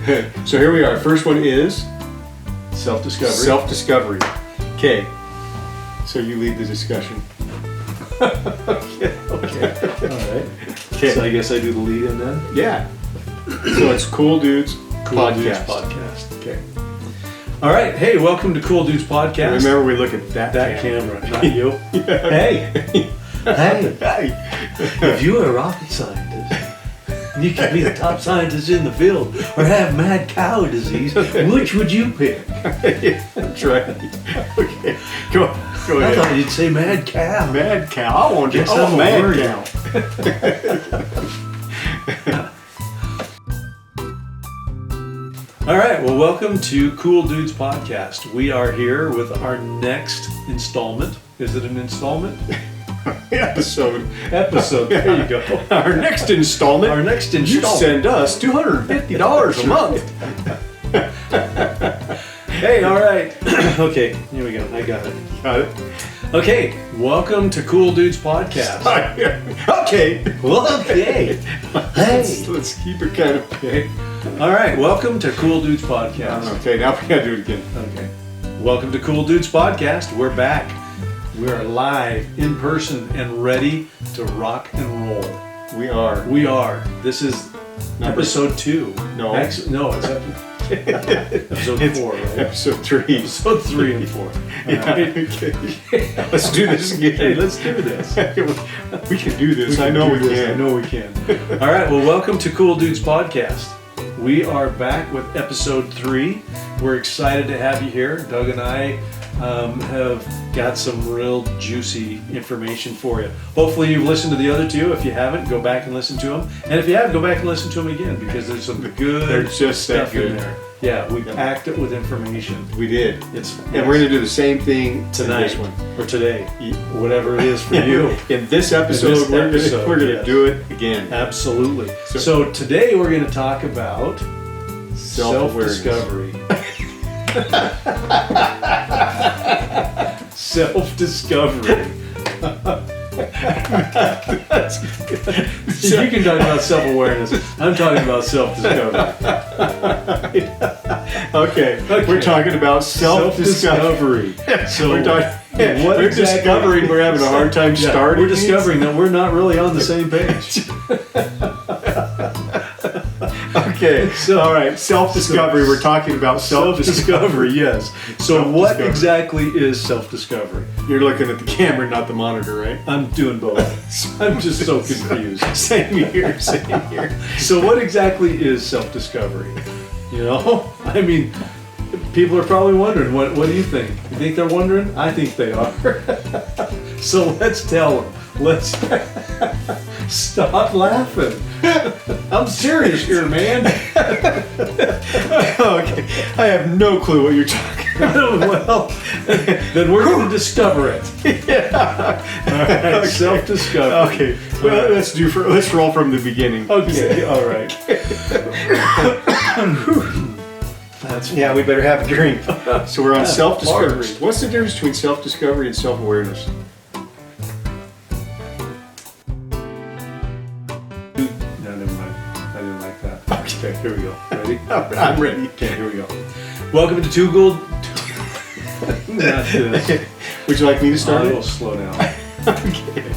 So here we are. First one is self-discovery. Self-discovery. Okay. So you lead the discussion. Okay. All right. Okay. So I guess I do the lead in then? Yeah. So it's Cool Dudes Cool Dudes Podcast. Okay. All right. Hey, welcome to Cool Dudes Podcast. Remember, we look at that camera, not you. Yeah. Hey. Hey. If you were a rocket scientist, you could be the top scientist in the field or have mad cow disease, which would you pick? That's right. Okay. Go I ahead. thought you'd say mad cow. Mad cow. I want Guess a I'm mad worried. cow. All right, well, welcome to Cool Dudes Podcast. We are here with our next installment. Is it an installment? Episode. There you go. Our next installment. You send us $250 a month. Hey, all right. Okay, here we go. I got it. Got it? Okay, welcome to Cool Dudes Podcast. Okay. Well, okay. Hey. Let's keep it kind of... Okay. All right, welcome to Cool Dudes Podcast. Okay, now we gotta do it again. Okay. Welcome to Cool Dudes Podcast. We're back. We are live, in person, and ready to rock and roll. We are. We are. This is episode 2. No. No, it's episode 4, right? Episode 3. Episode 3 and 4. Yeah, okay. Let's do this again. Hey, let's do this. We can do this. I know we can. I know we can. All right, well, welcome to Cool Dudes Podcast. We are back with episode 3. We're excited to have you here. Doug and I have got some real juicy information for you. Hopefully you've listened to the other 2. If you haven't, go back and listen to them. And if you have, go back and listen to them again because there's some good They're just that stuff good. in there. Yeah, we packed it with information. We did. It's And we're going to do the same thing tonight in this one. or today, whatever it is for you. In this episode, we're going to do it again. Absolutely. So today we're going to talk about Self-discovery. Self-discovery. You can talk about self-awareness. I'm talking about self-discovery. Okay. We're talking about self-discovery. So we're discovering we're having a hard time starting. We're discovering that we're not really on the same page. Okay. So, all right. Self-discovery. We're talking about Self-discovery, yes. So what exactly is self-discovery? You're looking at the camera, not the monitor, right? I'm doing both. I'm just so confused. Same here. So what exactly is self-discovery? You know? I mean, people are probably wondering, what do you think? You think they're wondering? I think they are. So let's tell them. Let's stop laughing. I'm serious here, man. Okay. I have no clue what you're talking about. Well, then we're going to discover it. Yeah. All right, Okay. self-discovery. Okay. Well, let's roll from the beginning. Okay, all right. Yeah, we better have a drink. So we're on self-discovery. hard. What's the difference between self-discovery and self-awareness? No, never mind. I didn't like that. Okay, Here we go. Ready? I'm ready. Okay, here we go. Welcome to Two Gold. Not this. Would you like me to start I it? will slow down. Okay.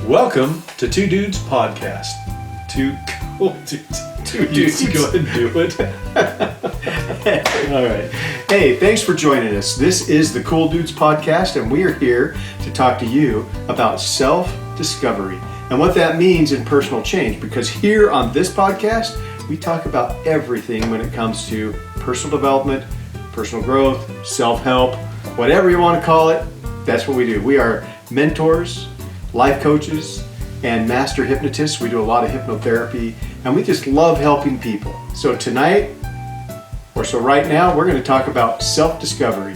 Welcome to Two Dudes Podcast. Two dudes. Go ahead and do it. All right. Hey, thanks for joining us. This is the Cool Dudes Podcast, and we are here to talk to you about self-discovery and what that means in personal change. Because here on this podcast, we talk about everything when it comes to personal development, personal growth, self-help, whatever you want to call it. That's what we do. We are mentors, life coaches, and master hypnotists. We do a lot of hypnotherapy, and we just love helping people. So tonight, right now, we're going to talk about self-discovery.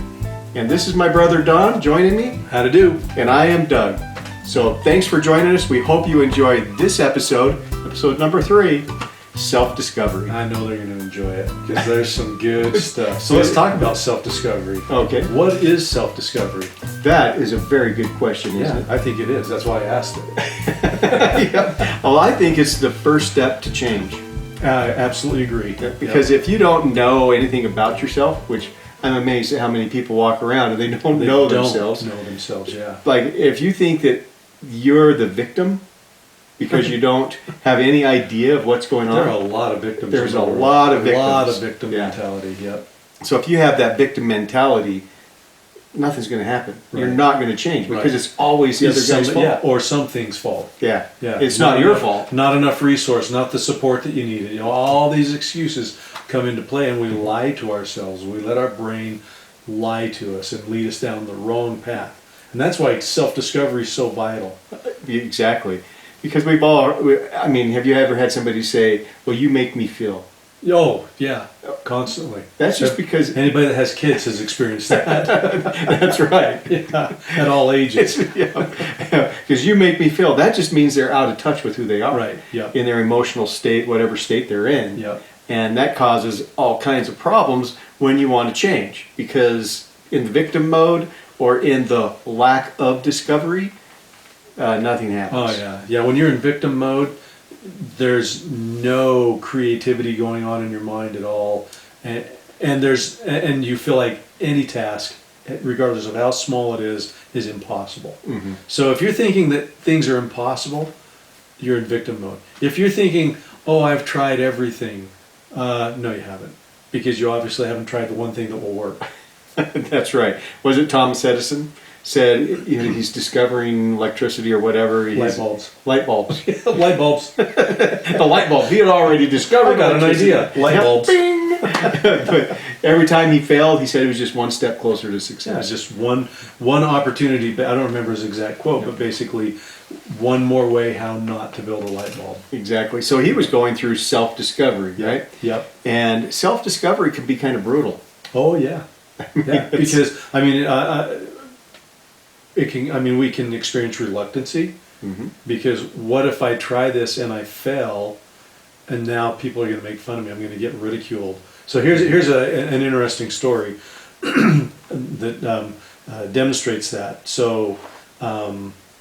And this is my brother Don joining me. How to do. And I am Doug. So thanks for joining us. We hope you enjoyed this episode number 3, self-discovery. I know they're going to enjoy it because there's some good stuff. So let's talk about self-discovery. Okay. What is self-discovery? That is a very good question, isn't it? I think it is. That's why I asked it. Yeah. Well, I think it's the first step to change. Absolutely agree. Because if you don't know anything about yourself, which I'm amazed at how many people walk around and they don't know themselves. Know themselves, yeah. Like if you think that you're the victim because you don't have any idea of what's going on. There are a lot of victims. There's a lot of victims. A lot of victim mentality, yep. So if you have that victim mentality, nothing's going to happen. Right. You're not going to change because it's always the other guy's fault. Yeah, or something's fault. Yeah. It's not your fault. Not enough resource, not the support that you needed. All these excuses come into play, and we lie to ourselves. We let our brain lie to us and lead us down the wrong path. And that's why self-discovery is so vital. Exactly. Because have you ever had somebody say, well, you make me feel? Oh, yeah, constantly. That's just because... Anybody that has kids has experienced that. That's right. Yeah, at all ages. Because you make me feel, that just means they're out of touch with who they are. Right, yeah. In their emotional state, whatever state they're in. Yeah. And that causes all kinds of problems when you want to change. Because in the victim mode or in the lack of discovery, nothing happens. Oh, yeah. Yeah, when you're in victim mode, there's no creativity going on in your mind at all, and you feel like any task, regardless of how small it is impossible. Mm-hmm. So if you're thinking that things are impossible, you're in victim mode. If you're thinking, oh, I've tried everything, no, you haven't, because you obviously haven't tried the one thing that will work. That's right. Was it Thomas Edison? Said he's discovering electricity or whatever. Light bulbs. Light bulbs. Light bulbs. The light bulb. He had already discovered. I got an idea. Light bulbs. Bing! But every time he failed, he said he was just one step closer to success. Yeah, it was just one opportunity. I don't remember his exact quote, but basically one more way how not to build a light bulb. Exactly. So he was going through self-discovery, right? Yep. And self-discovery can be kind of brutal. Oh, yeah. Yeah, because, we can experience reluctancy, mm-hmm. because what if I try this and I fail, and now people are going to make fun of me, I'm going to get ridiculed. So here's an interesting story that demonstrates that. So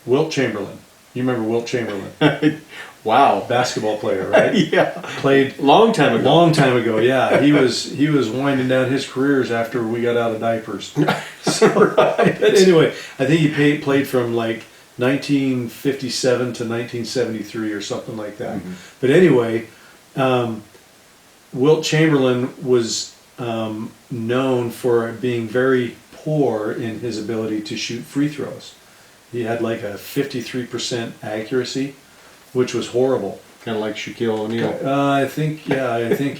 Wilt Chamberlain, you remember Wilt Chamberlain? Wow. Basketball player, right? Yeah. Played long time ago, yeah. He was winding down his careers after we got out of diapers. So, but anyway, I think he played from like 1957 to 1973 or something like that. Mm-hmm. But anyway, Wilt Chamberlain was known for being very poor in his ability to shoot free throws. He had like a 53% accuracy, which was horrible. Kind of like Shaquille O'Neal. I think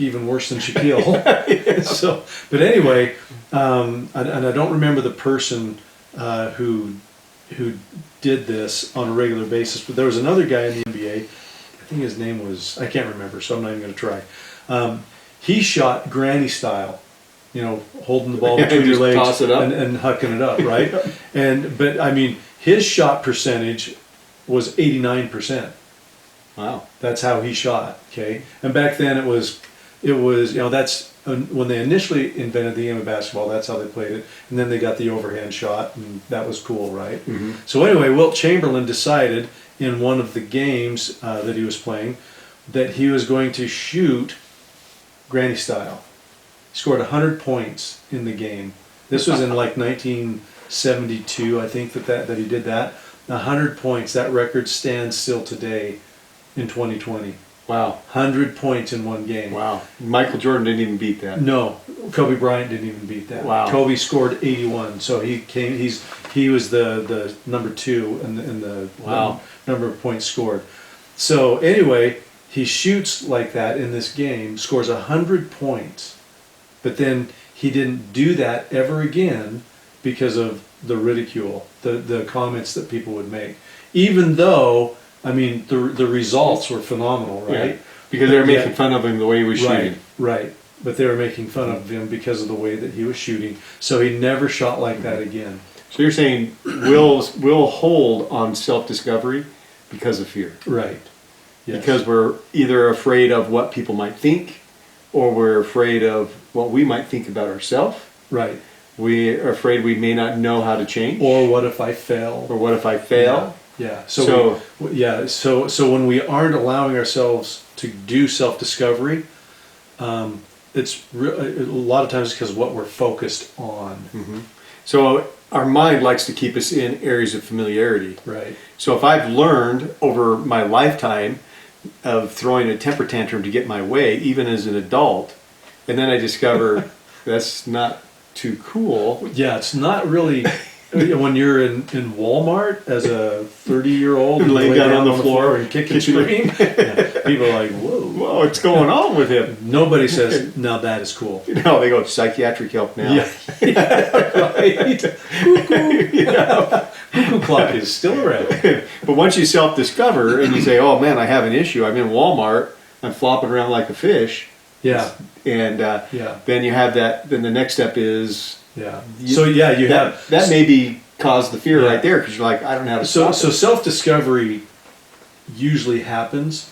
even worse than Shaquille. Yeah. So, but anyway, and I don't remember the person who did this on a regular basis, but there was another guy in the NBA. I think his name was, I can't remember, so I'm not even going to try. He shot granny style, holding the ball between your legs toss it up. and hucking it up, right? But his shot percentage was 89%. Wow. That's how he shot, okay? And back then it was that's when they initially invented the game of basketball, that's how they played it. And then they got the overhand shot, and that was cool, right? Mm-hmm. So anyway, Wilt Chamberlain decided in one of the games that he was playing that he was going to shoot granny style. He scored 100 points in the game. This was in like 1972, I think, that he did that. 100 points. That record stands still today in 2020. Wow. 100 points in one game. Wow. Michael Jordan didn't even beat that. No. Kobe Bryant didn't even beat that. Wow. Kobe scored 81, so he was the number 2 in the wow. number of points scored. So anyway, he shoots like that in this game, scores 100 points, but then he didn't do that ever again because of the ridicule, the comments that people would make. Even though, the results were phenomenal, right? Yeah, because they were making fun of him the way he was shooting. Right. But they were making fun of him because of the way that he was shooting. So he never shot like that again. So you're saying we'll hold on self-discovery because of fear. Right. Yes. Because we're either afraid of what people might think, or we're afraid of what we might think about ourselves. Right. We are afraid we may not know how to change. Or what if I fail? Or what if I fail? Yeah. So when we aren't allowing ourselves to do self-discovery, it's a lot of times because of what we're focused on. So our mind likes to keep us in areas of familiarity. Right. So if I've learned over my lifetime of throwing a temper tantrum to get my way, even as an adult, and then I discover that's not too cool. Yeah, it's not really. When you're in Walmart as a 30-year-old and laying down on the floor and kick and scream, people are like, whoa. Whoa, what's going on with him? Nobody says, now that is cool. No, they go, psychiatric help now. Yeah, right. Cuckoo clock is still around. But once you self-discover and you say, oh man, I have an issue. I'm in Walmart. I'm flopping around like a fish. Yeah. And then you have that. Then the next step is... Yeah. So yeah, you have... That maybe caused the fear right there, because you're like, I don't know how to stop it. So self-discovery usually happens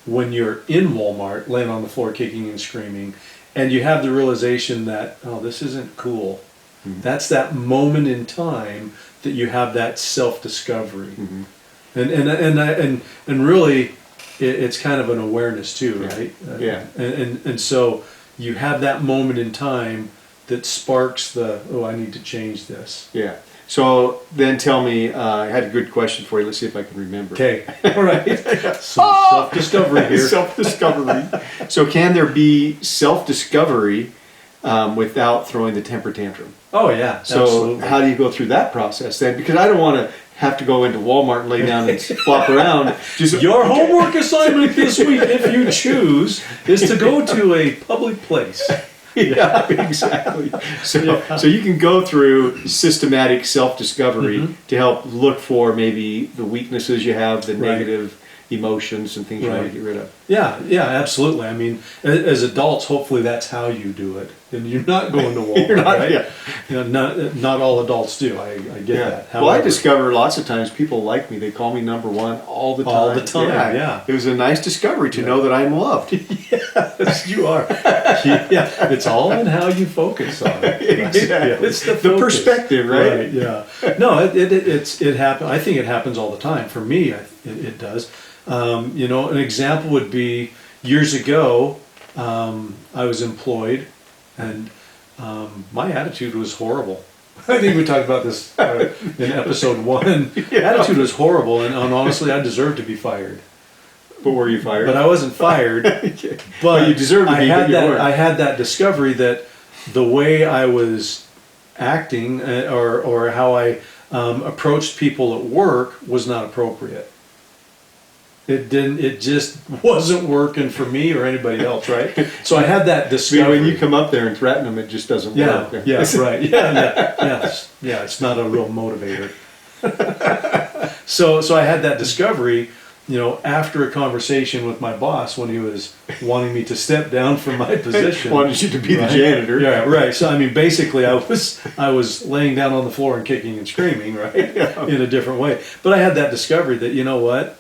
when you're in Walmart, laying on the floor, kicking and screaming, and you have the realization that, oh, this isn't cool. That's that moment in time that you have that self-discovery. And really, it's kind of an awareness too, right? Yeah. And so you have that moment in time that sparks the, oh, I need to change this. Yeah. So then tell me, I had a good question for you. Let's see if I can remember. Okay. All right. Some self-discovery here. Self-discovery. So can there be self-discovery without throwing the temper tantrum? Oh, yeah. So absolutely. how do you go through that process then? Because I don't want to have to go into Walmart and lay down and flop around. Your homework assignment this week, if you choose, is to go to a public place. Yeah, exactly. So you can go through systematic self-discovery to help look for maybe the weaknesses you have, the negative emotions and things you want to get rid of. Yeah, absolutely. I mean, as adults, hopefully that's how you do it. And you're not going to Walmart, right? Yeah. You know, not all adults do. I get that. However, Well, I discover lots of times people like me. They call me number one all the time. All the time, yeah. It was a nice discovery to know that I'm loved. Yes, you are. Yeah, it's all in how you focus on it. Exactly. Yeah, it's the perspective, right? Right. Yeah. No, it happens. I think it happens all the time. For me, it does. You know, an example would be years ago. I was employed, and my attitude was horrible. I think we talked about this in episode 1. Attitude was horrible, and honestly, I deserved to be fired. But were you fired? But I wasn't fired. But you deserved to be. I had that discovery that the way I was acting or how I approached people at work was not appropriate. It just wasn't working for me or anybody else, right? So I had that discovery. When you come up there and threaten them, it just doesn't work. Yeah, right. Yeah, it's not a real motivator. So I had that discovery, you know, after a conversation with my boss when he was wanting me to step down from my position. Wanted you to be the janitor. Yeah, right. So I mean, basically, I was laying down on the floor and kicking and screaming, right, in a different way. But I had that discovery that, you know what,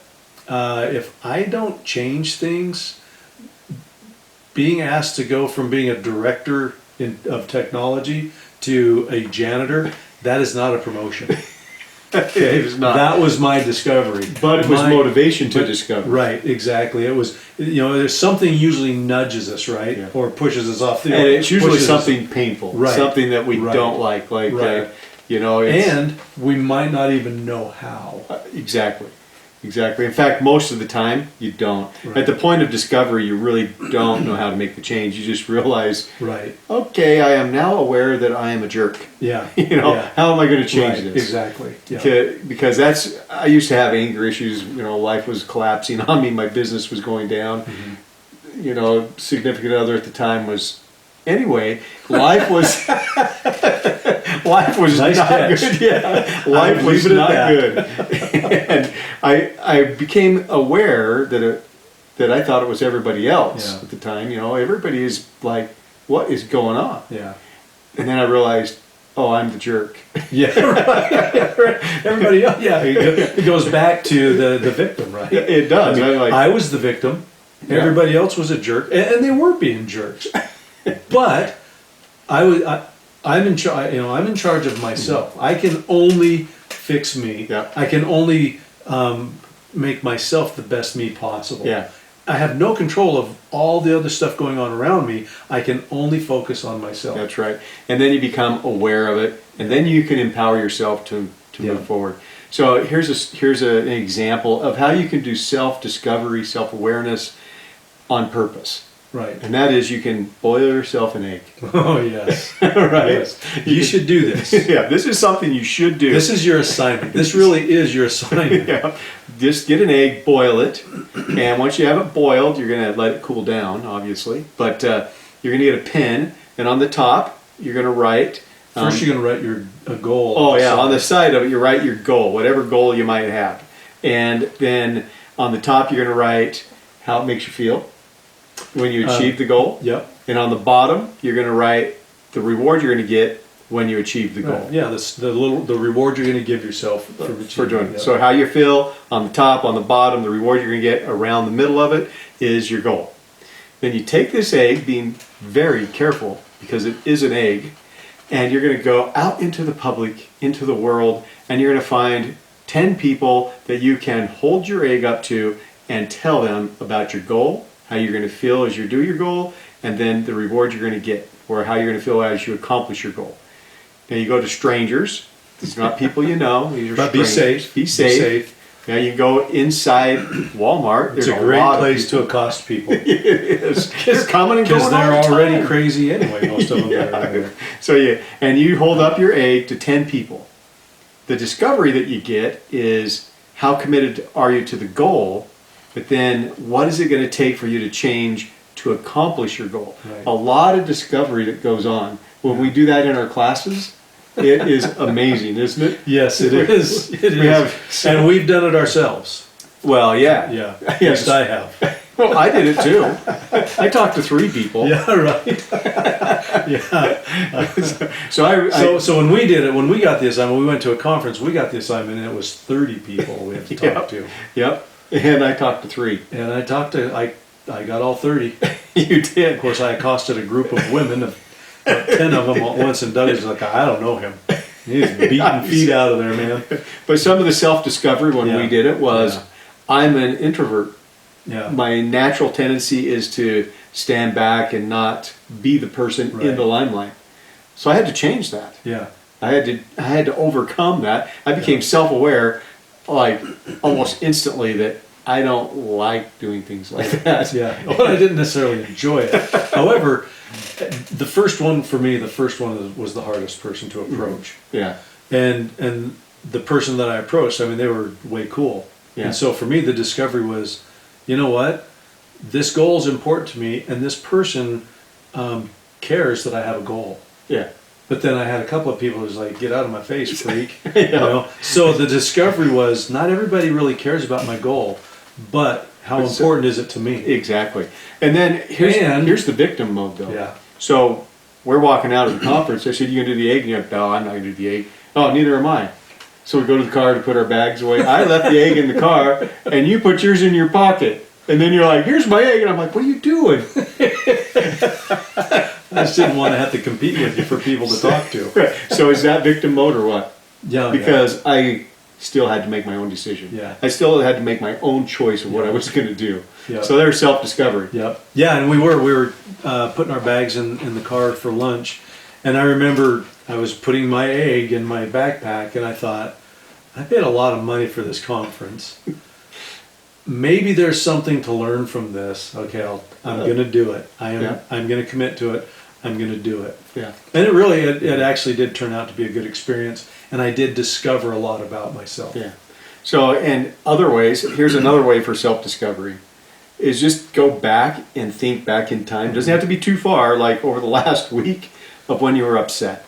if I don't change things, being asked to go from being a director of technology to a janitor, that is not a promotion. It was not. That was my discovery. But it was motivation to discover. Right, exactly. It was, you know, there's something usually nudges us, right? Yeah. Or pushes us off the... And it's usually something painful. Right. Something that we don't like. You know, and we might not even know how. Exactly. In fact, most of the time, you don't. Right. At the point of discovery, you really don't know how to make the change. You just realize, right, okay, I am now aware that I am a jerk. Yeah. You know, how am I going to change this? Exactly. Yeah. Because I used to have anger issues. You know, life was collapsing on me. My business was going down. Mm-hmm. You know, significant other at the time was... Anyway, life was... Life was nice not catch. good. Yeah, life was not good. And I became aware that I thought it was everybody else at the time. You know, everybody is like, what is going on? Yeah. And then I realized, oh, I'm the jerk. Yeah, right. Everybody else. Yeah, it goes back to the victim, right? It does. I mean, I was the victim. Everybody else was a jerk, and they were being jerks. But I'm in charge. You know, I'm in charge of myself. I can only fix me. Yeah. I can only make myself the best me possible. Yeah. I have no control of all the other stuff going on around me. I can only focus on myself. That's right. And then you become aware of it, and then you can empower yourself to move forward. So here's an example of how you can do self-discovery, self-awareness on purpose. Right. And that is, you can boil yourself an egg. Oh, yes. Right. Yes. You should do this. Yeah, this is something you should do. This is your assignment. This really is your assignment. Yeah. Just get an egg, boil it, and once you have it boiled, you're going to let it cool down, obviously. But you're going to get a pen, and on the top, you're going to write. First, you're going to write a goal. Oh, yeah. On the side of it, you write your goal, whatever goal you might have. And then on the top, you're going to write how it makes you feel when you achieve the goal. Yep. And on the bottom, you're going to write the reward you're going to get when you achieve the goal. Right. Yeah, the reward you're going to give yourself for doing it. So how you feel on the top, on the bottom, the reward you're going to get around the middle of it is your goal. Then you take this egg, being very careful because it is an egg, and you're going to go out into the public, into the world, and you're going to find 10 people that you can hold your egg up to and tell them about your goal, how you're going to feel as you do your goal, and then the reward you're going to get, or how you're going to feel as you accomplish your goal. Now you go to strangers. These are not people you know. These are but be strangers. safe. Be safe. Now you go inside Walmart. It's a great place to accost people. It is. They're coming and going because they're already crazy anyway. Most of them are there. So and you hold up your egg to 10 people. The discovery that you get is how committed are you to the goal, but then what is it going to take for you to change to accomplish your goal? Right. A lot of discovery that goes on. When we do that in our classes, it is amazing, isn't it? Yes, it is. It is. And we've done it ourselves. Well, yeah. Yeah. At Yes. least I have. Well, I did it too. I talked to 3 people. Yeah, right. Yeah. So when we did it, when we got the assignment, we went to a conference, we got the assignment, and it was 30 people we had to talk to. Yep. And I talked to 3. And I got all 30. You did. Of course, I accosted a group of women, about 10 of them at once, and Doug was like, I don't know him. He's beating feet out of there, man. But some of the self-discovery when we did it was, I'm an introvert. Yeah. My natural tendency is to stand back and not be the person in the limelight. So I had to change that. Yeah. I had to overcome that. I became self-aware, like almost instantly, that I don't like doing things like that. Yeah. Well, I didn't necessarily enjoy it. However, the first one was the hardest person to approach. Yeah. And the person that I approached, I mean, they were way cool. Yeah. And so for me, the discovery was, you know what? This goal is important to me, and this person cares that I have a goal. Yeah. But then I had a couple of people who was like, get out of my face, freak. You know? So the discovery was, not everybody really cares about my goal, but how important is it to me? Exactly. And then here's the victim mode, though. Yeah. So we're walking out of the conference. I said, you gonna do the egg? And you're like, no, I'm not gonna do the egg. Oh, neither am I. So we go to the car to put our bags away. I left the egg in the car, and you put yours in your pocket. And then you're like, here's my egg. And I'm like, what are you doing? I just didn't want to have to compete with you for people to talk to. Right. So is that victim mode or what? Yeah. Because I still had to make my own decision. Yeah. I still had to make my own choice of what I was going to do. Yeah. So there's self-discovery. Yep. Yeah, and we were putting our bags in the car for lunch, and I remember I was putting my egg in my backpack, and I thought, I paid a lot of money for this conference. Maybe there's something to learn from this. Okay, I'm going to do it. I'm going to commit to it. I'm going to do it. Yeah. And it actually did turn out to be a good experience, and I did discover a lot about myself. Yeah. So, and other ways, here's another way for self-discovery, is just go back and think back in time. Doesn't have to be too far, like over the last week of when you were upset.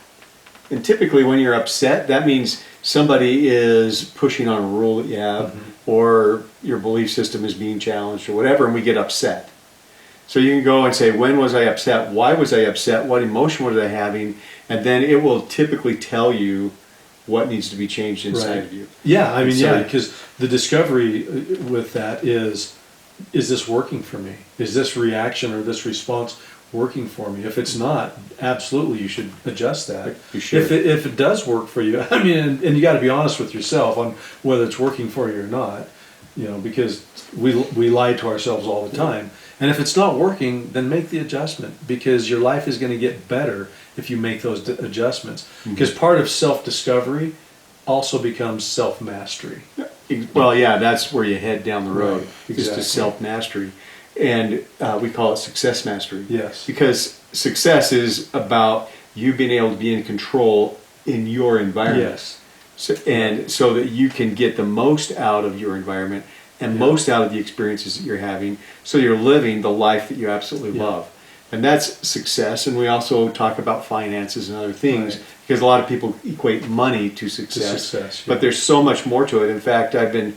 And typically when you're upset, that means somebody is pushing on a rule that you have, or your belief system is being challenged or whatever, and we get upset. So you can go and say, when was I upset? Why was I upset? What emotion was I having? And then it will typically tell you what needs to be changed inside of you. Yeah, I mean, So- because the discovery with that is this working for me? Is this reaction or this response working for me? If it's not, absolutely you should adjust that. You should. If it does work for you, I mean, and you got to be honest with yourself on whether it's working for you or not. because we lie to ourselves all the time. And if it's not working, then make the adjustment, because your life is going to get better if you make those adjustments. Because part of self-discovery also becomes self-mastery. Well, yeah, that's where you head down the road, Right, is to exactly. self-mastery. And we call it success mastery. Yes. Because success is about you being able to be in control in your environment. Yes. So that you can get the most out of your environment and most out of the experiences that you're having, so you're living the life that you absolutely love. And that's success. And we also talk about finances and other things, Right. because a lot of people equate money to success. But there's so much more to it. In fact, I've been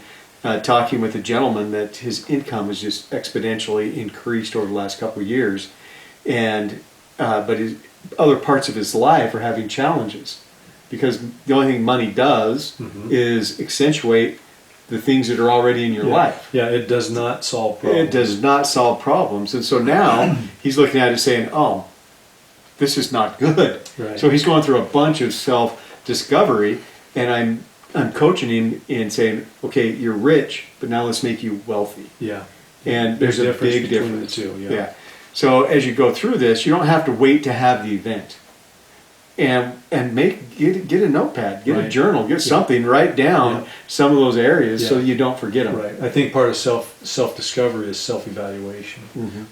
talking with a gentleman that his income has just exponentially increased over the last couple of years, and but other parts of his life are having challenges, because the only thing money does is accentuate the things that are already in your life. Yeah, it does not solve problems. It does not solve problems. And so now he's looking at it saying, oh, this is not good. Right. So he's going through a bunch of self-discovery, and I'm coaching him and saying, okay, you're rich, but now let's make you wealthy. Yeah. And there's a difference big between difference. the two, yeah. So as you go through this, you don't have to wait to have the event. And get a notepad, get a Right. journal, get something, write down some of those areas so you don't forget them. Right. I think part of self-discovery is self-evaluation.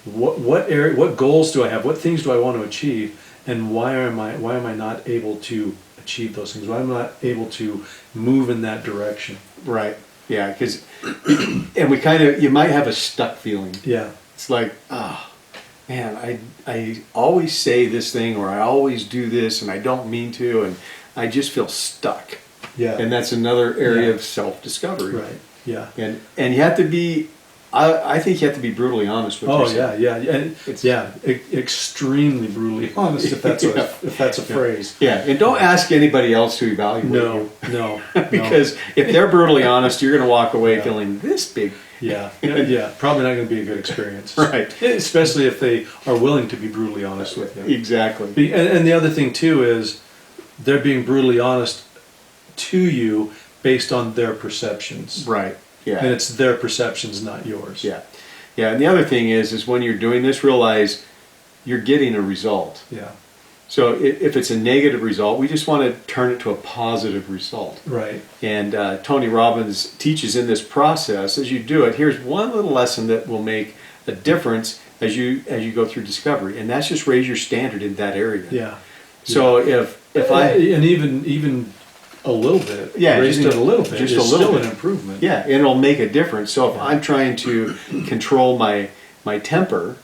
What goals do I have? What things do I want to achieve? And why am I not able to achieve those things? Why am I not able to move in that direction? Right. Yeah, because and you might have a stuck feeling. Yeah. It's like, man, I always say this thing, or I always do this, and I don't mean to, and I just feel stuck. Yeah. And that's another area Yeah. of self-discovery. Right. Yeah. And you have to be, I think you have to be brutally honest with yourself. Extremely brutally honest, if that's a phrase. Yeah, and don't ask anybody else to evaluate you. No. Because if they're brutally honest, you're going to walk away feeling this big. Yeah. Probably not going to be a good experience. Right. Especially if they are willing to be brutally honest with you. Exactly. And the other thing too is they're being brutally honest to you based on their perceptions. Right. Yeah. And it's their perceptions, not yours. Yeah. Yeah, and the other thing is when you're doing this, realize you're getting a result. Yeah. So if it's a negative result, we just want to turn it to a positive result. Right. And Tony Robbins teaches in this process, as you do it, here's one little lesson that will make a difference as you go through discovery, and that's just raise your standard in that area. Yeah. So if and even a little bit, raising it a little bit, just is a little still bit. an improvement. Yeah, and it'll make a difference. So if I'm trying to control my temper,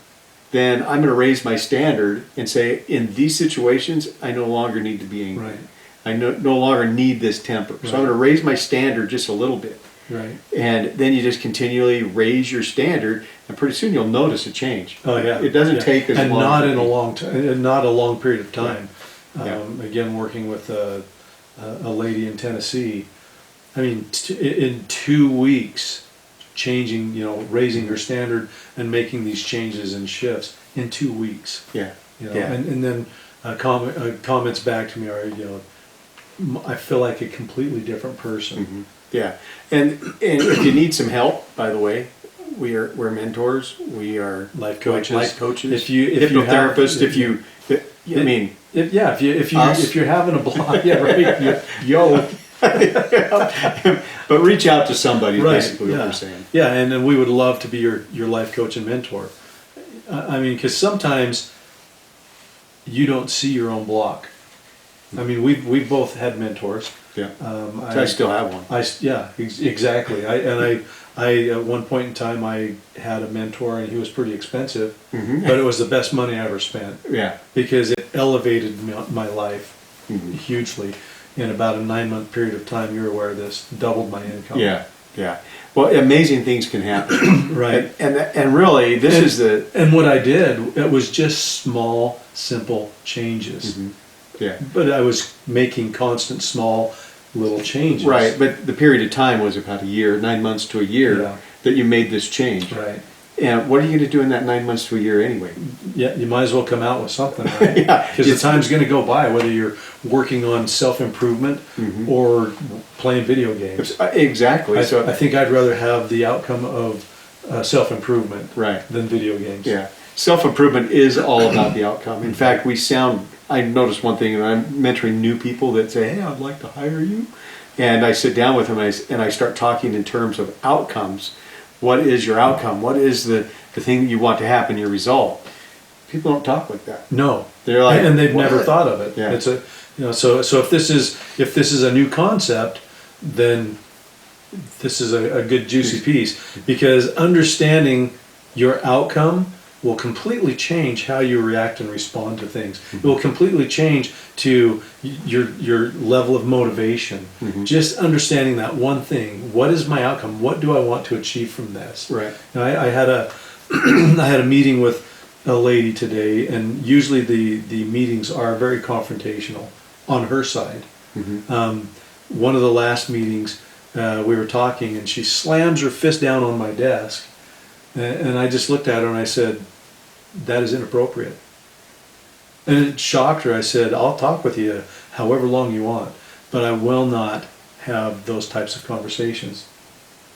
then I'm going to raise my standard and say, in these situations, I no longer need to be angry. Right. I no longer need this temper. So I'm going to raise my standard just a little bit. Right. And then you just continually raise your standard, and pretty soon you'll notice a change. Oh yeah. It doesn't take as long. And not in a long time, not a long period of time. Yeah. Again, working with a lady in Tennessee, I mean, in 2 weeks, changing, raising her standard and making these changes and shifts in 2 weeks. Yeah. And then comments back to me are, I feel like a completely different person. Mm-hmm. Yeah. And if you need some help, by the way, we're mentors. We are Life coaches. Life coaches. If you hypnotherapists. If you're having a block, yeah, right. But reach out to somebody. Right, Basically, what we're saying. Yeah, and then we would love to be your life coach and mentor. I mean, because sometimes you don't see your own block. I mean, we've both had mentors. Yeah. I still have one. Exactly. I at one point in time I had a mentor, and he was pretty expensive, but it was the best money I ever spent. Yeah. Because it elevated my life hugely. In about a 9-month period of time, you're aware of this, doubled my income. Yeah. Yeah. Well, amazing things can happen. Right. And really, And what I did, it was just small, simple changes. Yeah. But I was making constant small little changes. Right, but the period of time was about a year, 9 months to a year, that you made this change. Right. And what are you going to do in that 9 months to a year anyway? Yeah, you might as well come out with something, right? Yeah. Because the time's going to go by, whether you're working on self-improvement or playing video games. Exactly. I think I'd rather have the outcome of self-improvement Right. than video games. Yeah. Self-improvement is all about the outcome. In fact, I noticed one thing, and I'm mentoring new people that say, hey, I'd like to hire you. And I sit down with them and I start talking in terms of outcomes. What is your outcome? What is the thing that you want to happen, your result? People don't talk like that. No. They're like, and they've never what? thought of it. Yeah. It's so if this is a new concept, then this is a good juicy piece, because understanding your outcome will completely change how you react and respond to things. It will completely change to your level of motivation. Just understanding that one thing. What is my outcome? What do I want to achieve from this? Right. And I had a I had a meeting with a lady today, and usually the meetings are very confrontational on her side. One of the last meetings, we were talking, and she slams her fist down on my desk. And I just looked at her and I said, that is inappropriate. And it shocked her. I said, I'll talk with you however long you want, but I will not have those types of conversations.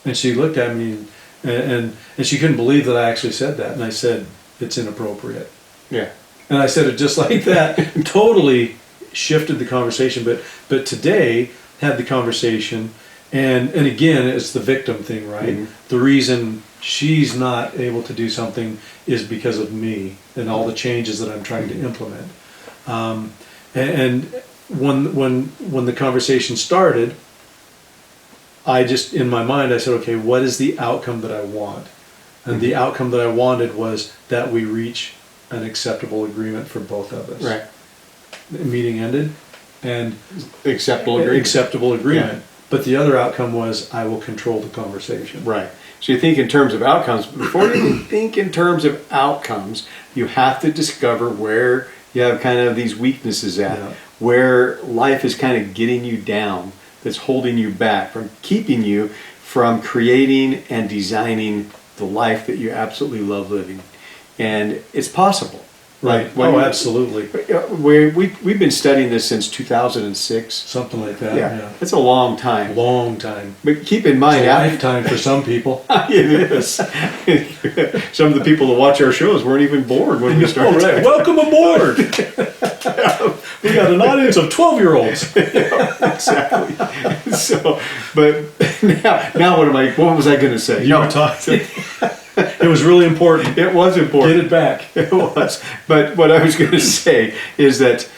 And she looked at me and she couldn't believe that I actually said that. And I said, it's inappropriate. Yeah. And I said it just like that. Totally shifted the conversation. But today had the conversation, and again, it's the victim thing, right? The reason she's not able to do something is because of me and all the changes that I'm trying to implement. And when the conversation started, I just, in my mind, I said, okay, what is the outcome that I want? And the outcome that I wanted was that we reach an acceptable agreement for both of us. Right. The meeting ended, and Acceptable agreement. acceptable agreement. Yeah. But the other outcome was I will control the conversation. Right. So you think in terms of outcomes. Before you even think in terms of outcomes, you have to discover where you have kind of these weaknesses at, where life is kind of getting you down, that's holding you back from keeping you from creating and designing the life that you absolutely love living. And it's possible. Right. Like, Oh, absolutely. We've been studying this since 2006. Something like that. Yeah. It's a long time. Long time. But keep in mind, It's a lifetime for some people. it is. Some of the people that watch our shows weren't even born when we started. All right. Welcome aboard. We got an audience of 12-year-olds. Exactly. So, but now what was I going to say? You were talking. It was really important. It was important. Get it back. It was. But what I was going to say is that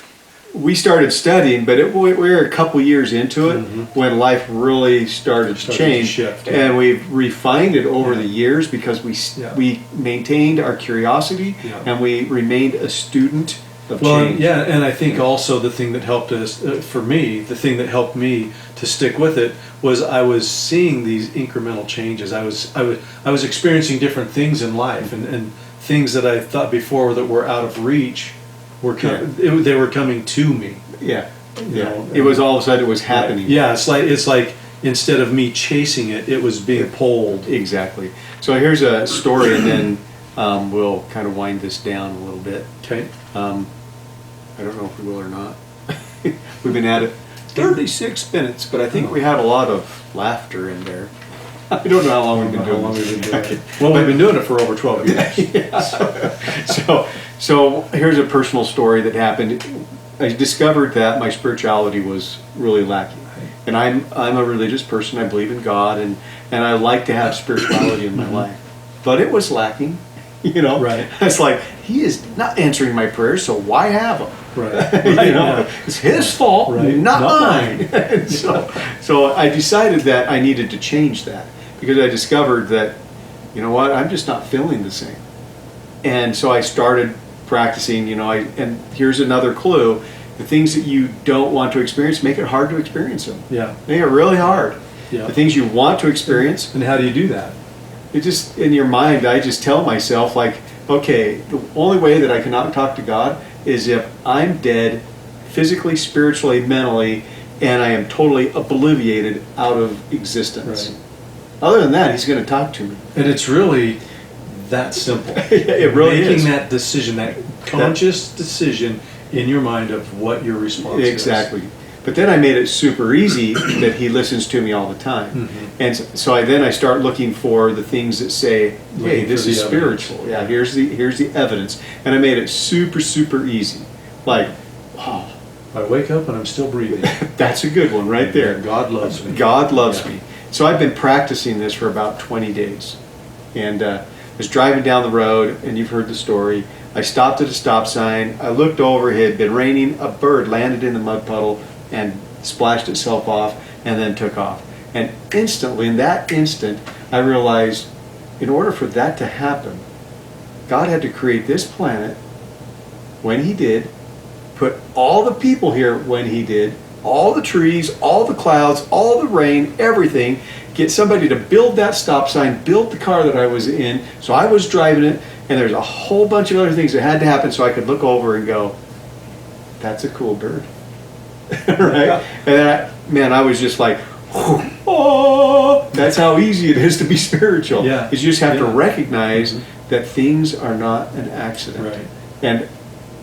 we started studying, but we were a couple years into it when life really started to change. Shift, and we've refined it over the years because we maintained our curiosity and we remained a student of change. And I think also the thing that helped us, for me, the thing that helped me to stick with it was I was seeing these incremental changes. I was experiencing different things in life, and things that I thought before that were out of reach they were coming to me. Yeah. You know, it was all of a sudden it was happening. Yeah, it's like instead of me chasing it, it was being pulled. Exactly. So here's a story, and then we'll kind of wind this down a little bit. Okay. I don't know if we will or not. We've been at it 36 minutes, but I think we had a lot of laughter in there. I don't know how long we've been doing it. Well, we've been doing it for over 12 years. So here's a personal story that happened. I discovered that my spirituality was really lacking. And I'm a religious person. I believe in God, and I like to have spirituality in my life. But it was lacking, you know. Right. It's like, he is not answering my prayers, so why have them? Right. You know, it's his fault, not mine. And so I decided that I needed to change that, because I discovered that, you know what, I'm just not feeling the same. And so I started practicing, and here's another clue: the things that you don't want to experience, make it hard to experience them. Yeah. Make it really hard. Yeah. The things you want to experience. And how do you do that? It just, in your mind, I just tell myself, like, okay, the only way that I cannot talk to God is if I'm dead, physically, spiritually, mentally, and I am totally obliviated out of existence. Right. Other than that, he's going to talk to me. And it's really that simple. It really Making is. that decision, that conscious decision in your mind of what your response is. Exactly. But then I made it super easy that he listens to me all the time. And so I start looking for the things that say, hey, Looking this for is the spiritual. evidence. Yeah, here's the evidence. And I made it super, super easy. Like, oh, I wake up and I'm still breathing. that's a good one right there. God loves me. God loves Yeah. me. So I've been practicing this for about 20 days. And I was driving down the road, and you've heard the story. I stopped at a stop sign. I looked over. It had been raining. A bird landed in the mud puddle and splashed itself off and then took off. And instantly, in that instant, I realized in order for that to happen, God had to create this planet when he did, put all the people here when he did, all the trees, all the clouds, all the rain, everything, get somebody to build that stop sign, build the car that I was in, so I was driving it, and there's a whole bunch of other things that had to happen so I could look over and go, that's a cool bird. Right? Yeah. And I was just like, oh, that's how easy it is to be spiritual. Yeah. Is you just have to Yeah. recognize that things are not an accident. Right. And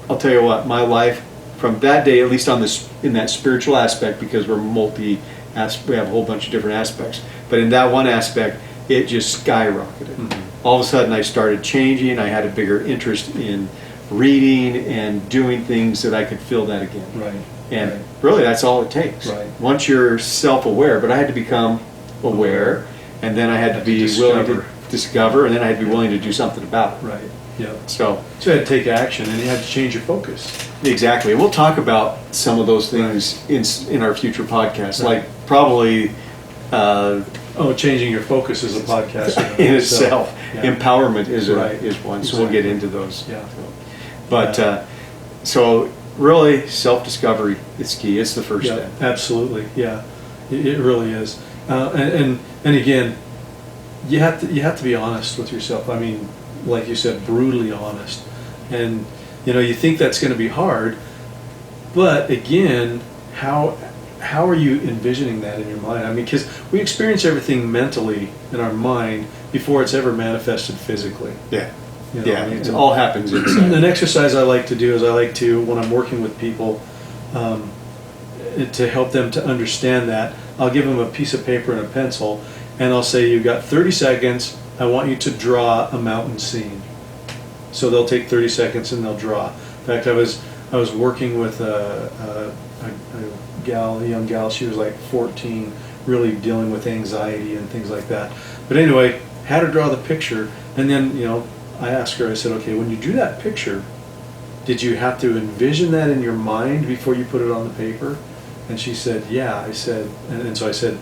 I'll tell you what, my life from that day, at least on this in that spiritual aspect, because we have a whole bunch of different aspects. But in that one aspect, it just skyrocketed. All of a sudden, I started changing. I had a bigger interest in reading and doing things that I could feel that again. Right. And Right. really, that's all it takes. Right. Once you're self-aware, but I had to become aware, and then I had to be willing to discover, and then I had to be willing to do something about it. Right. Yeah. So, So you had to take action, and you had to change your focus. exactly. And we'll talk about some of those things in our future podcasts, Right. like probably Changing your focus is a podcast in itself. Yeah. Empowerment is Right. one, so we'll get Exactly. into those. Yeah. But Yeah. so really, self-discovery is key. It's the first Yeah, step. absolutely. Yeah, it really is. And again, you have to be honest with yourself. I mean, like you said, brutally honest. And you think that's going to be hard, but again, how are you envisioning that in your mind? I mean, because we experience everything mentally in our mind before it's ever manifested physically. Yeah. You know, Yeah, and- it all happens inside. An exercise I like to do is when I'm working with people, to help them to understand that, I'll give them a piece of paper and a pencil, and I'll say, you've got 30 seconds, I want you to draw a mountain scene. So they'll take 30 seconds and they'll draw. In fact, I was working with a young gal, she was like 14, really dealing with anxiety and things like that. But anyway, had her draw the picture, and then, I asked her, I said, okay, when you drew that picture, did you have to envision that in your mind before you put it on the paper? And she said, yeah. I said, and so I said,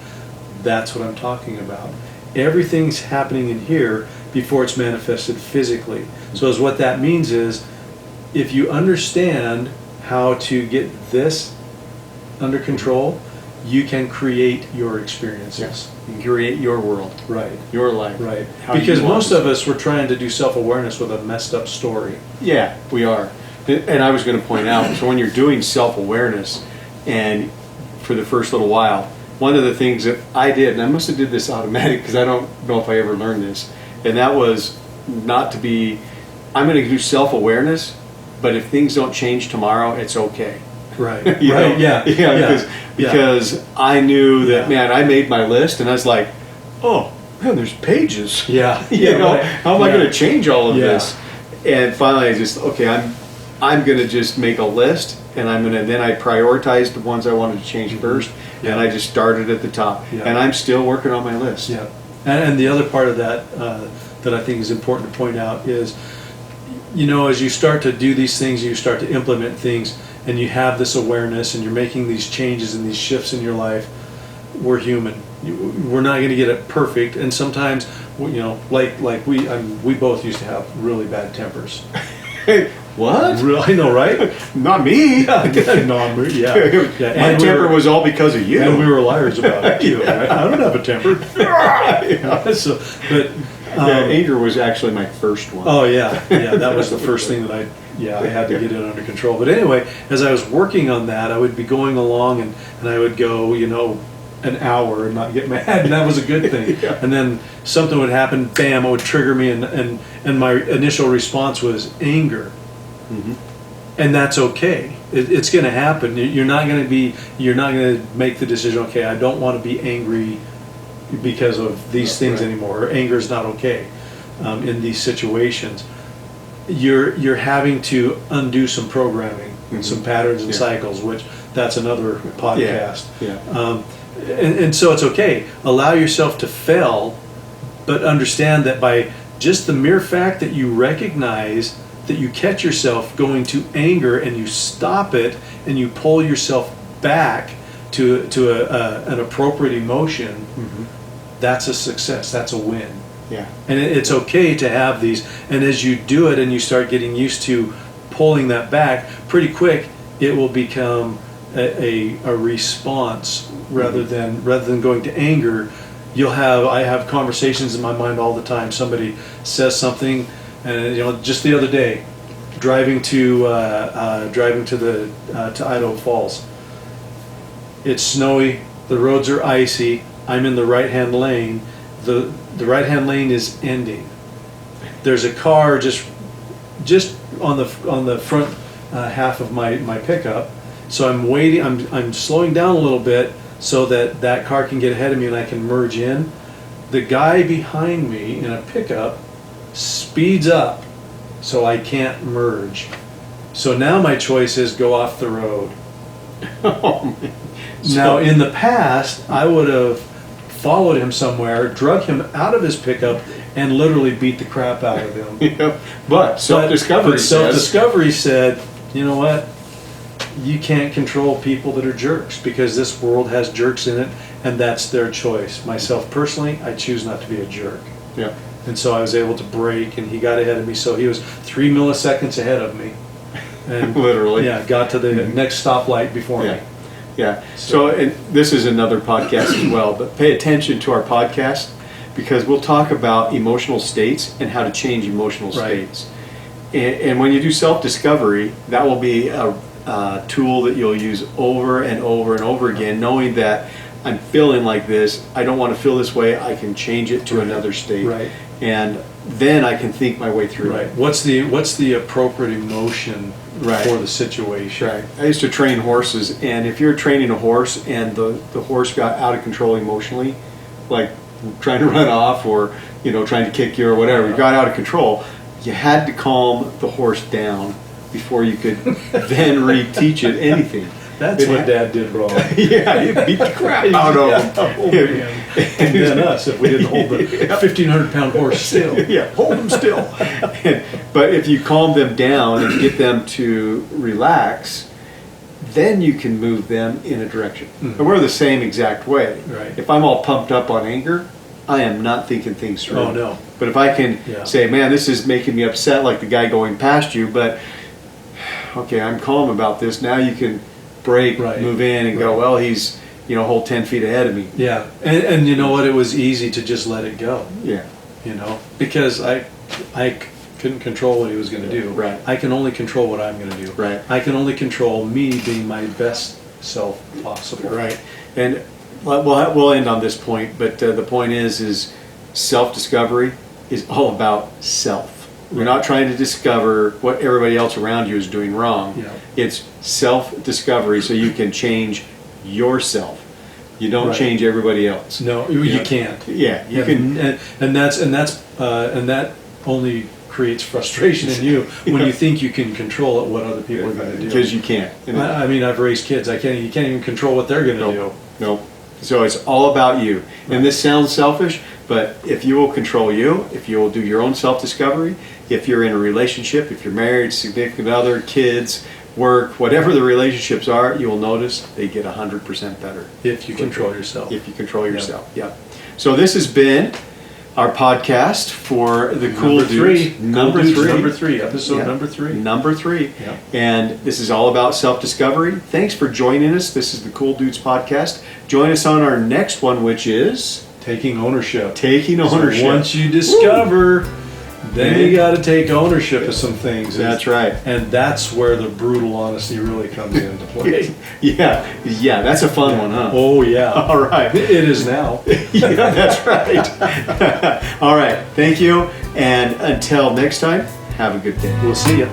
that's what I'm talking about. Everything's happening in here before it's manifested physically. So what that means is, if you understand how to get this under control, you can create your experiences. Yes. You can create your world, Right. your life. Right. How Because you want most it. of us, we're trying to do self-awareness with a messed up story. Yeah, we are. And I was going to point out, so when you're doing self-awareness, and for the first little while, one of the things that I did, and I must have did this automatic because I don't know if I ever learned this, and that was not to be, I'm going to do self-awareness, but if things don't change tomorrow, it's okay. Right. You know? Right. Yeah. Yeah. Because I knew that, Yeah. man, I made my list, and I was like, oh, man, there's pages. Yeah. You know, Right. how am I Yeah. going to change all of Yeah. this? And finally, I just, okay, I'm going to just make a list, and then I prioritized the ones I wanted to change first, Yeah. and I just started at the top. Yeah. And I'm still working on my list. Yeah. And the other part of that that I think is important to point out is, as you start to do these things, you start to implement things, and you have this awareness, and you're making these changes and these shifts in your life, we're human. We're not going to get it perfect, and sometimes, like we both used to have really bad tempers. What? I know, right? Not me. Yeah. My temper was all because of you. And we were liars about it too. Yeah. Right? I don't have a temper. Anger was actually my first one. Oh yeah, that was the first thing that I had to get it under control. But anyway, as I was working on that, I would be going along and I would go, an hour and not get mad, and that was a good thing. Yeah. And then something would happen, bam, it would trigger me, and my initial response was anger. Mm-hmm. And that's okay. It's going to happen. You're not going to make the decision, okay, I don't want to be angry because of these things anymore. Or anger is not okay in these situations. You're having to undo some programming, and some patterns and cycles, which that's another podcast. And so it's okay. Allow yourself to fail, but understand that by just the mere fact that you recognize that you catch yourself going to anger and you stop it and you pull yourself back to an appropriate emotion, that's a success. That's a win. Yeah. And it's okay to have these. And as you do it and you start getting used to pulling that back, pretty quick it will become a response rather than going to anger. I have conversations in my mind all the time. Somebody says something, and just the other day, driving to Idaho Falls. It's snowy. The roads are icy. I'm in the right-hand lane. The right-hand lane is ending. There's a car just on the front half of my pickup. So I'm waiting. I'm slowing down a little bit so that car can get ahead of me and I can merge in. The guy behind me in a pickup speeds up so I can't merge. So now my choice is go off the road. Oh, man. Now in the past I would have followed him somewhere, drug him out of his pickup, and literally beat the crap out of him. But self-discovery said, you know what? You can't control people that are jerks, because this world has jerks in it, and that's their choice. Myself personally, I choose not to be a jerk. Yeah. And so I was able to brake, and he got ahead of me. So he was 3 milliseconds ahead of me, and literally, got to the next stoplight before me. Yeah. So and this is another podcast as well, but pay attention to our podcast, because we'll talk about emotional states and how to change emotional states. And when you do self-discovery, that will be a tool that you'll use over and over and over again, knowing that I'm feeling like this, I don't want to feel this way, I can change it to another state. Right. And then I can think my way through it. What's the appropriate emotion for the situation? Right. I used to train horses, and if you're training a horse and the horse got out of control emotionally, like trying to run off or trying to kick you or whatever, you got out of control, you had to calm the horse down before you could then reteach it anything. That's what Dad did wrong. Yeah, you beat the crap out of him. And then us, if we didn't hold the 1,500-pound horse still. Yeah, hold them still. But if you calm them down and get them to relax, then you can move them in a direction. And we're the same exact way. Right. If I'm all pumped up on anger, I am not thinking things through. Oh, no. But if I can say, man, this is making me upset, like the guy going past you, but okay, I'm calm about this. Now you can brake, move in, and go, well, he's whole 10 feet ahead of me. Yeah, and you know what? It was easy to just let it go. Yeah. Because I couldn't control what he was going to do. Right. I can only control what I'm going to do. Right. I can only control me being my best self possible. Right. And we'll end on this point, but the point is self-discovery is all about self. We're not trying to discover what everybody else around you is doing wrong. Yeah. It's self-discovery, so you can change yourself. You don't change everybody else. No, you can't. Yeah, you can, and that only creates frustration in you when you think you can control what other people are going to do. Because you can't. I mean, I've raised kids. You can't even control what they're going to do. Nope. So it's all about you. And this sounds selfish, but if you will control you, if you will do your own self-discovery, if you're in a relationship, if you're married, significant other, kids, work, whatever the relationships are, you will notice they get 100% better. If you control yourself. If you control yourself, yeah. So this has been our podcast for the Cool Dudes. Number three, episode number 3. Number 3. Yeah. And this is all about self-discovery. Thanks for joining us. This is the Cool Dudes podcast. Join us on our next one, which is taking ownership. Taking ownership. So once you discover then you got to take ownership of some things. That's right. And that's where the brutal honesty really comes into play. Yeah, that's a fun one, huh? Oh, yeah. All right. It is now. Yeah, that's right. All right. Thank you. And until next time, have a good day. We'll see you.